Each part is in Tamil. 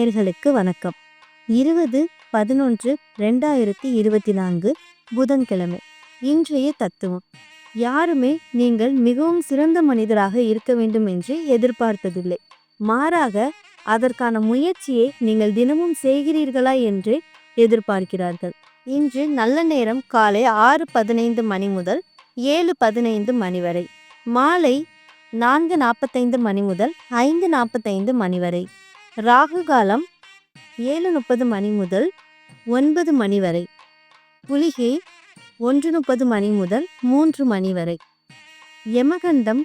நேயர்களுக்கு வணக்கம். 20/11/2024 புதன்கிழமை. இன்றைய தத்துவம். யாருமே நீங்கள் மிகவும் சிறந்த மனிதராக இருக்க வேண்டும் என்று எதிர்பார்த்ததில்லை. மாறாக அதற்கான முயற்சியை நீங்கள் தினமும் செய்கிறீர்களா என்று எதிர்பார்க்கிறார்கள். இன்று நல்ல நேரம் காலை 6:15 மணி முதல் 7:15 மணி வரை, மாலை 4:45 மணி முதல் 5:45 மணி வரை, ராகு காலம் 7:30 மணி முதல் 9 மணி வரை, புலிகை 1:30 மணி முதல் 3 மணி வரை, யமகண்டம்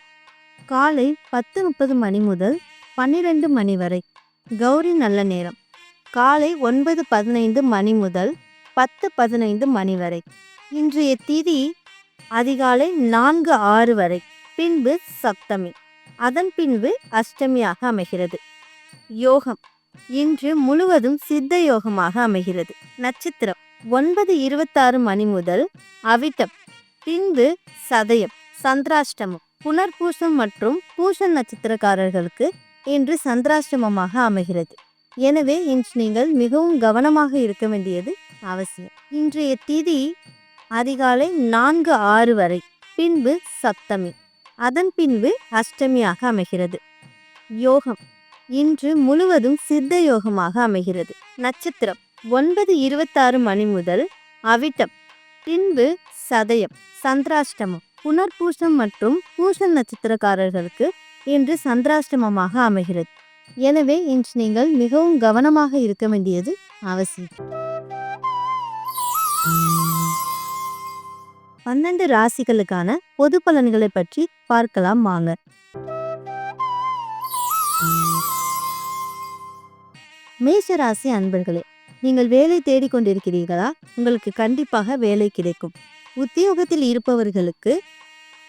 காலை 10:30 மணி முதல் 12 மணி வரை, கௌரி நல்ல நேரம் காலை 9:15 மணி முதல் 10:15 மணி வரை. இன்றைய திதி அதிகாலை 4:06 வரை, பின்பு சப்தமி, அதன் பின்பு அஷ்டமியாக அமைகிறது. யோகம் இன்று முழுவதும் சித்த யோகமாக அமைகிறது. நட்சத்திரம் 9:26 மணி முதல் அவிட்டம், பின்பு சதயம், சந்திராஷ்டமம். புனர்பூசம் மற்றும் பூசம் நட்சத்திரக்காரர்களுக்கு இன்று சந்திராஷ்டமமாக அமைகிறது. எனவே இன்று நீங்கள் மிகவும் கவனமாக இருக்க வேண்டியது அவசியம். இன்றைய திதி அதிகாலை 4:06 வரை, பின்பு சப்தமி, அதன் பின்பு அஷ்டமியாக அமைகிறது. யோகம் இன்று முழுவதும் சித்த யோகமாக அமைகிறது. நட்சத்திரம் 9:26 மணி முதல் அவிட்டம், பின்பு சதயம், சந்திராஷ்டமம். புனர்பூசம் மற்றும் பூசம் நட்சத்திரக்காரர்களுக்கு இன்று சந்திராஷ்டமமாக அமைகிறது. எனவே இன்று நீங்கள் மிகவும் கவனமாக இருக்க வேண்டியது அவசியம். 12 ராசிகளுக்கான பொது பலன்களை பற்றி பார்க்கலாம் வாங்க. மேஷ ராசி அன்பர்களே, நீங்கள் வேலை தேடிக்கொண்டிருக்கிறீர்களா? உங்களுக்கு கண்டிப்பாக வேலை கிடைக்கும். உத்தியோகத்தில் இருப்பவர்களுக்கு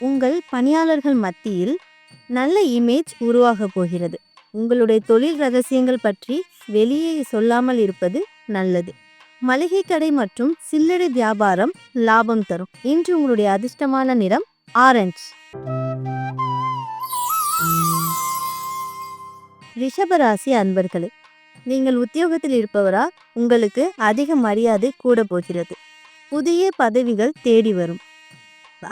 உங்கள் பணியாளர்கள் மத்தியில் நல்ல இமேஜ் உருவாக போகிறது. உங்களுடைய தொழில் ரகசியங்கள் பற்றி வெளியே சொல்லாமல் இருப்பது நல்லது. மளிகை கடை மற்றும் சில்லறை வியாபாரம் லாபம் தரும். இன்று உங்களுடைய அதிர்ஷ்டமான நிறம் ஆரஞ்சு. ரிஷபராசி அன்பர்களே, நீங்கள் உத்தியோகத்தில் இருப்பவரா? உங்களுக்கு அதிக மரியாதை கூட போகிறது. புதிய பதவிகள் தேடி வரும்.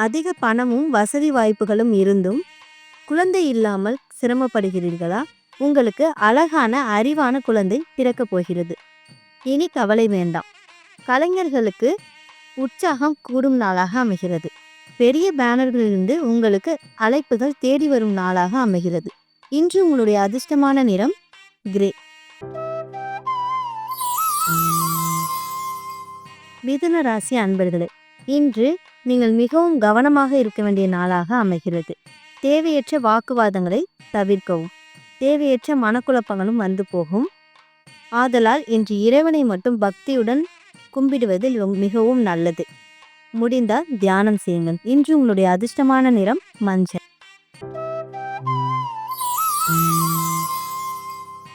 அதிக பணமும் வசதி வாய்ப்புகளும் இருந்தும் குழந்தை இல்லாமல் சிரமப்படுகிறீர்களா? உங்களுக்கு அழகான அறிவான குழந்தை பிறக்கப் போகிறது. இனி கவலை வேண்டாம். கலைஞர்களுக்கு உற்சாகம் கூடும் நாளாக அமைகிறது. பெரிய பேனர்களிலிருந்து உங்களுக்கு அழைப்புகள் தேடி வரும் நாளாக அமைகிறது. இன்று உங்களுடைய அதிர்ஷ்டமான நிறம் கிரே. மிதுன ராசி அன்பர்களே, இன்று நீங்கள் மிகவும் கவனமாக இருக்க வேண்டிய நாளாக அமைகிறது. தேவையற்ற வாக்குவாதங்களை தவிர்க்கவும். தேவையற்ற மனக்குழப்பங்களும் வந்து போகும். ஆதலால் இன்று இறைவனை மட்டும் பக்தியுடன் கும்பிடுவது மிகவும் நல்லது. முடிந்தால் தியானம் செய்யுங்கள். இன்று உங்களுடைய அதிர்ஷ்டமான நிறம் மஞ்சள்.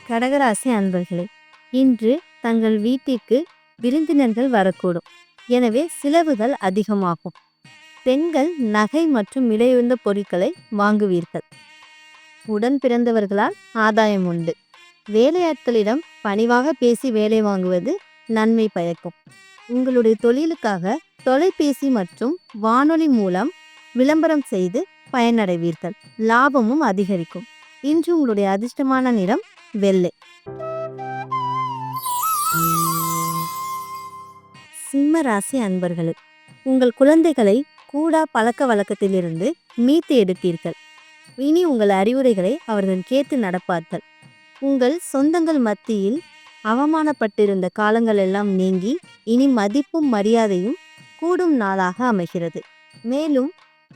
கடகராசி அன்பர்களே, இன்று தங்கள் வீட்டிற்கு விருந்தினர்கள் வரக்கூடும். எனவே செலவுகள் அதிகமாகும். பெண்கள் நகை மற்றும் விலையுயர்ந்த பொருட்களை வாங்குவீர்கள். உடன் பிறந்தவர்களால் ஆதாயம் உண்டு. வேலையாட்களிடம் பணிவாக பேசி வேலை வாங்குவது நன்மை பயக்கும். உங்களுடைய தொழிலுக்காக தொலைபேசி மற்றும் வானொலி மூலம் விளம்பரம் செய்து பயனடைவீர்கள். லாபமும் அதிகரிக்கும். இன்று உங்களுடைய அதிர்ஷ்டமான நிறம் வெள்ளை. சிம்ம ராசி அன்பர்களே, உங்கள் குழந்தைகளை கூடா பழக்க வழக்கத்திலிருந்து மீட்டு எடுத்தீர்கள். இனி உங்கள் அறிவுரைகளை அவர்கள் கேட்டு நடப்பார்கள். உங்கள் சொந்தங்கள் மத்தியில் அவமானப்பட்டிருந்த காலங்கள் எல்லாம் நீங்கி இனி மதிப்பும் மரியாதையும் கூடும் நாளாக அமைகிறது. மேலும்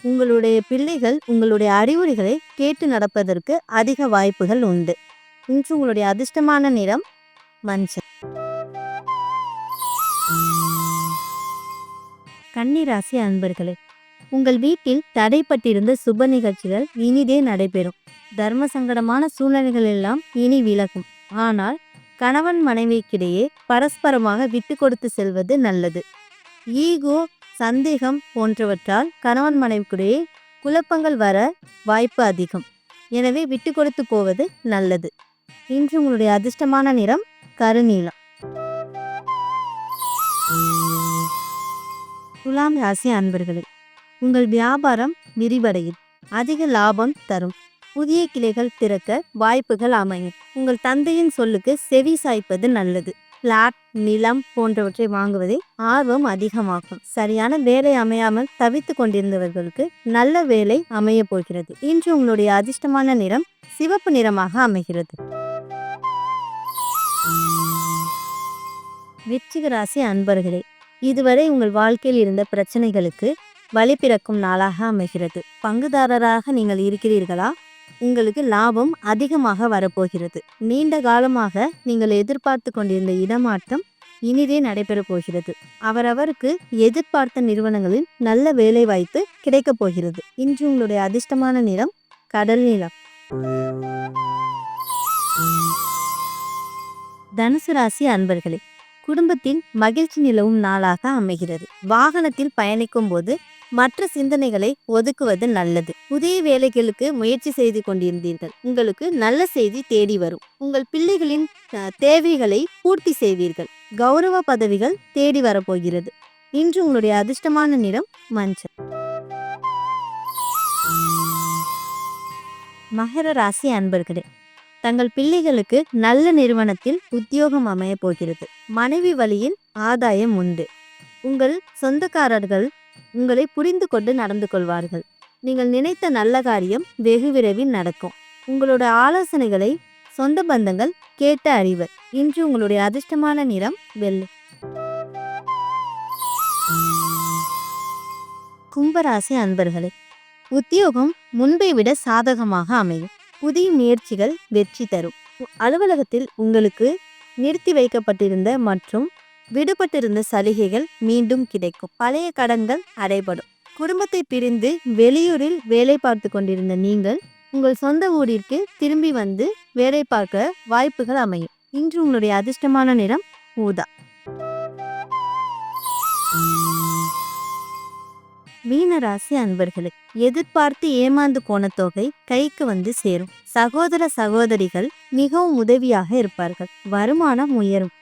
உங்களுடைய பிள்ளைகள் உங்களுடைய அறிவுரைகளை கேட்டு நடப்பதற்கு அதிக வாய்ப்புகள் உண்டு. இன்று உங்களுடைய அதிர்ஷ்டமான நிறம் மஞ்சள். கன்னிராசி அன்பர்களே, உங்கள் வீட்டில் தடைப்பட்டிருந்த சுப நிகழ்ச்சிகள் இனிதே நடைபெறும். தர்ம சங்கடமான சூழ்நிலைகள் எல்லாம் இனி விலகும். ஆனால் கணவன் மனைவிக்கிடையே பரஸ்பரமாக விட்டு கொடுத்து செல்வது நல்லது. ஈகோ, சந்தேகம் போன்றவற்றால் கணவன் மனைவிக்கிடையே குழப்பங்கள் வர வாய்ப்பு அதிகம். எனவே விட்டு கொடுத்து போவது நல்லது. இன்று உங்களுடைய அதிர்ஷ்டமான நிறம் கருநீலம். துலாம் ராசி அன்பர்களே, உங்கள் வியாபாரம் விரிவடையும், அதிக லாபம் தரும், புதிய கிளைகள் திறக்க வாய்ப்புகள் அமையும். உங்கள் தந்தையின் சொல்லுக்கு செவி சாய்ப்பது நல்லது. பிளாட், நிலம் போன்றவற்றை வாங்குவதை ஆர்வம் அதிகமாகும். சரியான வேலை அமையாமல் தவித்து கொண்டிருந்தவர்களுக்கு நல்ல வேலை அமைய போகிறது. இன்று உங்களுடைய அதிர்ஷ்டமான நிறம் சிவப்பு நிறமாக அமைகிறது. விருச்சிக ராசி அன்பர்களே, இதுவரை உங்கள் வாழ்க்கையில் இருந்த பிரச்சனைகளுக்கு வழி பிறக்கும் நாளாக அமைகிறது. பங்குதாரராக நீங்கள் இருக்கிறீர்களா? உங்களுக்கு லாபம் அதிகமாக வரப்போகிறது. நீண்ட காலமாக நீங்கள் எதிர்பார்த்து கொண்டிருந்த இடமாற்றம் இனிதே நடைபெறப் போகிறது. அவரவருக்கு எதிர்பார்த்த நிறுவனங்களில் நல்ல வேலை வாய்ப்பு கிடைக்கப் போகிறது. இன்று உங்களுடைய அதிர்ஷ்டமான நிறம் கடல் நிறம். தனுசு ராசி அன்பர்களே, குடும்பத்தில் மகிழ்ச்சி நிலவும் நாளாக அமைகிறது. வாகனத்தில் பயணிக்கும் போது மற்ற சிந்தனைகளை ஒதுக்குவது நல்லது. புதிய வேலைகளுக்கு முயற்சி செய்து கொண்டிருந்தீர்கள், உங்களுக்கு நல்ல செய்தி தேடி வரும். உங்கள் பிள்ளைகளின் தேவைகளை பூர்த்தி செய்வீர்கள். கௌரவ பதவிகள் தேடி வரப்போகிறது. இன்று உங்களுடைய அதிர்ஷ்டமான நிறம் மஞ்சள். மகர ராசி அன்பர்களே, தங்கள் பிள்ளைகளுக்கு நல்ல நிறுவனத்தில் உத்தியோகம் அமைய போகிறது. மனைவி வழியில் ஆதாயம் உண்டு. உங்கள் சொந்தக்காரர்கள் உங்களை புரிந்து கொண்டு நடந்து கொள்வார்கள். நீங்கள் நினைத்த நல்ல காரியம் வெகு விரைவில் நடக்கும். உங்களோட ஆலோசனைகளை சொந்த பந்தங்கள் கேட்டு அறிவர். இன்று உங்களுடைய அதிர்ஷ்டமான நிறம் வெள்ளை. கும்பராசி அன்பர்களே, உத்தியோகம் முன்பை விட சாதகமாக அமையும். புதிய முயற்சிகள் வெற்றி தரும். அலுவலகத்தில் உங்களுக்கு நிறுத்தி வைக்கப்பட்டிருந்த மற்றும் விடுபட்டிருந்த சலுகைகள் மீண்டும் கிடைக்கும். பழைய கடன்கள் அடைபடும். குடும்பத்தை பிரிந்து வெளியூரில் வேலை பார்த்து கொண்டிருந்த நீங்கள் உங்கள் சொந்த ஊரிற்கு திரும்பி வந்து வேலை பார்க்க வாய்ப்புகள் அமையும். இன்று உங்களுடைய அதிர்ஷ்டமான நிறம் ஊதா. மீனராசி அன்பர்களே, எதிர்பார்த்து ஏமாந்து போன தொகை கைக்கு வந்து சேரும். சகோதர சகோதரிகள் மிகவும் உதவியாக இருப்பார்கள். வருமானம் உயரும்,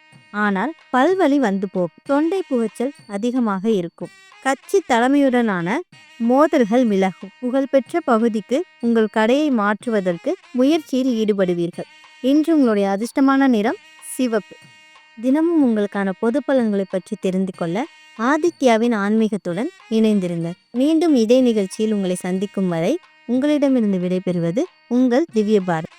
ஆனால் பல்வலி வந்து போகும். தொண்டை புகைச்சல் அதிகமாக இருக்கும். கட்சி தலைமையுடனான மோதல்கள் விலகும். புகழ்பெற்ற பகுதிக்கு உங்கள் கடையை மாற்றுவதற்கு முயற்சியில் ஈடுபடுவீர்கள். இன்று உங்களுடைய அதிர்ஷ்டமான நிறம் சிவப்பு. தினமும் உங்களுக்கான பொது பலன்களை பற்றி தெரிந்து கொள்ள ஆதித்யாவின் ஆன்மீகத்துடன் இணைந்திருங்கள். மீண்டும் இதே நிகழ்ச்சியில் உங்களை சந்திக்கும் வரை உங்களிடமிருந்து விடைபெறுவது உங்கள் திவ்ய பாரத்.